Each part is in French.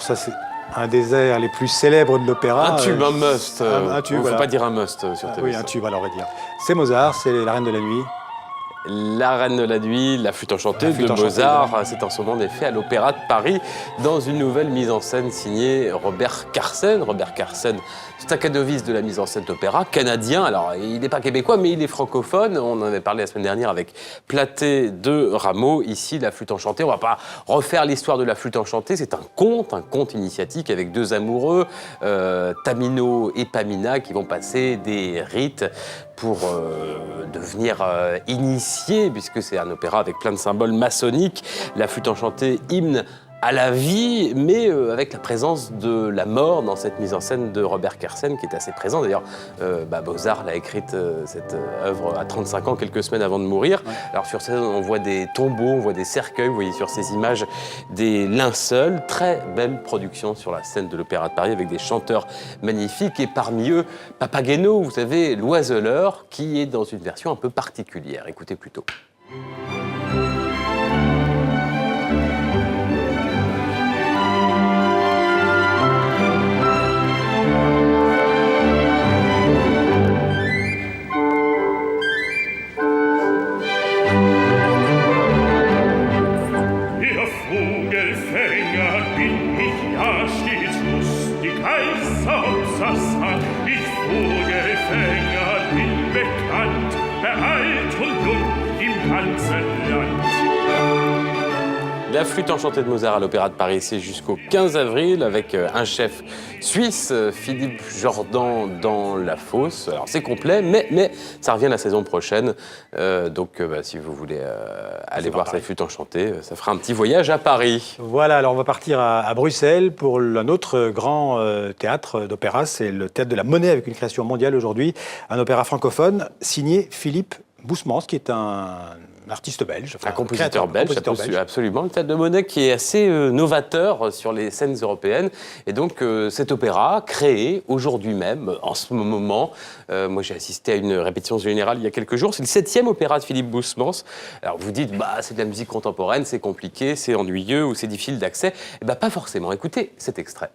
alors ça c'est un des airs les plus célèbres de l'opéra. Un tube, un must. Un tube, il ne voilà. faut pas dire un must sur TV. Oui, un tube, alors on va dire. C'est Mozart, c'est La Reine de la Nuit. La Reine de la Nuit, la Flûte enchantée de Mozart, c'est en ce moment fait à l'Opéra de Paris dans une nouvelle mise en scène signée Robert Carsen. Robert Carsen, stacanoviste de la mise en scène d'opéra, canadien. Alors, il n'est pas québécois, mais il est francophone. On en avait parlé la semaine dernière avec Platé de Rameau. Ici, la Flûte enchantée. On ne va pas refaire l'histoire de la Flûte enchantée. C'est un conte initiatique avec deux amoureux, Tamino et Pamina, qui vont passer des rites pour devenir initiés, puisque c'est un opéra avec plein de symboles maçonniques. La Flûte enchantée, hymne à la vie, mais avec la présence de la mort dans cette mise en scène de Robert Carsen, qui est assez présent. D'ailleurs, Mozart l'a écrite, cette œuvre, à 35 ans, quelques semaines avant de mourir. Ouais. Alors sur scène, on voit des tombeaux, on voit des cercueils, vous voyez sur ces images des linceuls. Très belle production sur la scène de l'Opéra de Paris, avec des chanteurs magnifiques, et parmi eux, Papageno, vous savez, l'oiseleur, qui est dans une version un peu particulière. Écoutez plutôt. La Flûte enchantée de Mozart à l'Opéra de Paris, c'est jusqu'au 15 avril avec un chef suisse, Philippe Jordan, dans la fosse. Alors c'est complet, mais ça revient la saison prochaine. Donc si vous voulez aller voir cette Flûte enchantée, ça fera un petit voyage à Paris. Voilà, alors on va partir à Bruxelles pour un autre grand théâtre d'opéra. C'est le Théâtre de la Monnaie, avec une création mondiale aujourd'hui. Un opéra francophone signé Philippe Boussemans, qui est un artiste belge. Enfin, un compositeur belge, absolument. Le Théâtre de Monnaie qui est assez novateur sur les scènes européennes. Et donc, cet opéra, créé aujourd'hui même, en ce moment, moi j'ai assisté à une répétition générale il y a quelques jours, c'est le 7e opéra de Philippe Boussemans. Alors vous dites, c'est de la musique contemporaine, c'est compliqué, c'est ennuyeux ou c'est difficile d'accès. Eh bien, pas forcément. Écoutez cet extrait.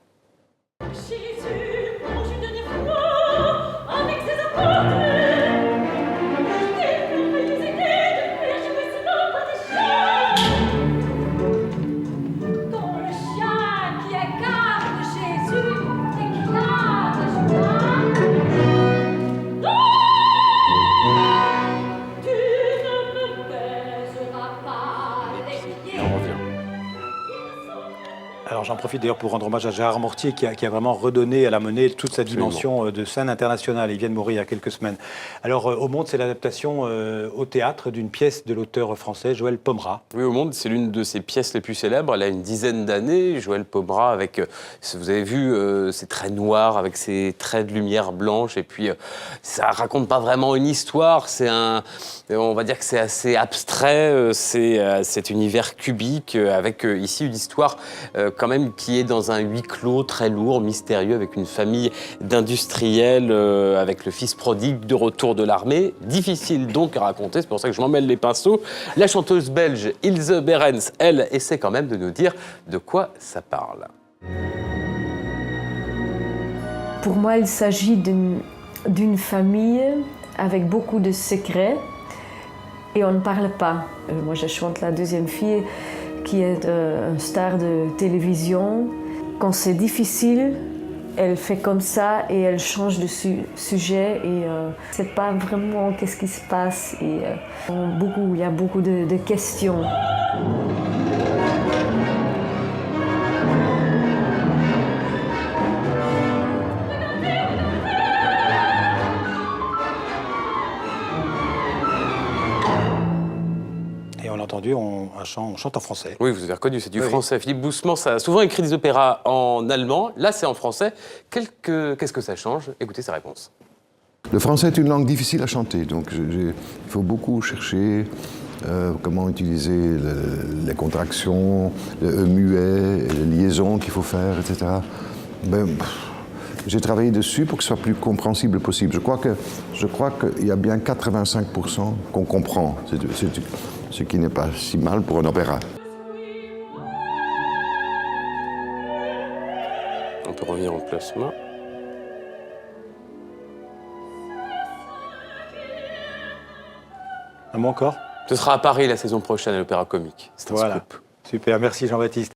Alors j'en profite d'ailleurs pour rendre hommage à Gérard Mortier qui a vraiment redonné à la Monnaie toute sa dimension de scène internationale. Il vient de mourir il y a quelques semaines. Alors Au Monde, c'est l'adaptation au théâtre d'une pièce de l'auteur français Joël Pomera. Oui, Au Monde, c'est l'une de ses pièces les plus célèbres. Elle a une dizaine d'années. Joël Pomera, avec, vous avez vu, ses traits noirs, avec ses traits de lumière blanche. Et puis, ça raconte pas vraiment une histoire. On va dire que c'est assez abstrait. C'est cet univers cubique avec ici une histoire quand même qui est dans un huis clos très lourd, mystérieux, avec une famille d'industriels, avec le fils prodigue de retour de l'armée. Difficile donc à raconter, c'est pour ça que je m'en mêle les pinceaux. La chanteuse belge Ilse Behrens, elle, essaie quand même de nous dire de quoi ça parle. Pour moi, il s'agit d'une famille avec beaucoup de secrets et on ne parle pas. Moi, je chante la deuxième fille qui est une star de télévision. Quand c'est difficile, elle fait comme ça et elle change de sujet et c'est pas vraiment qu'est-ce qui se passe et il y a beaucoup de questions. Entendu, on chante en français. Oui, vous avez reconnu, c'est du français. Philippe Boussemans a souvent écrit des opéras en allemand. Là, c'est en français. Qu'est-ce que ça change? Écoutez sa réponse. Le français est une langue difficile à chanter, donc il faut beaucoup chercher comment utiliser les contractions, le muet, les liaisons qu'il faut faire, etc. J'ai travaillé dessus pour que ce soit plus compréhensible possible. Je crois qu'il y a bien 85% qu'on comprend, ce qui n'est pas si mal pour un opéra. sur Envie Remplacement. Un mot encore? Ce sera à Paris la saison prochaine à l'Opéra Comique. C'est un Voilà. scoop. Super, merci Jean-Baptiste.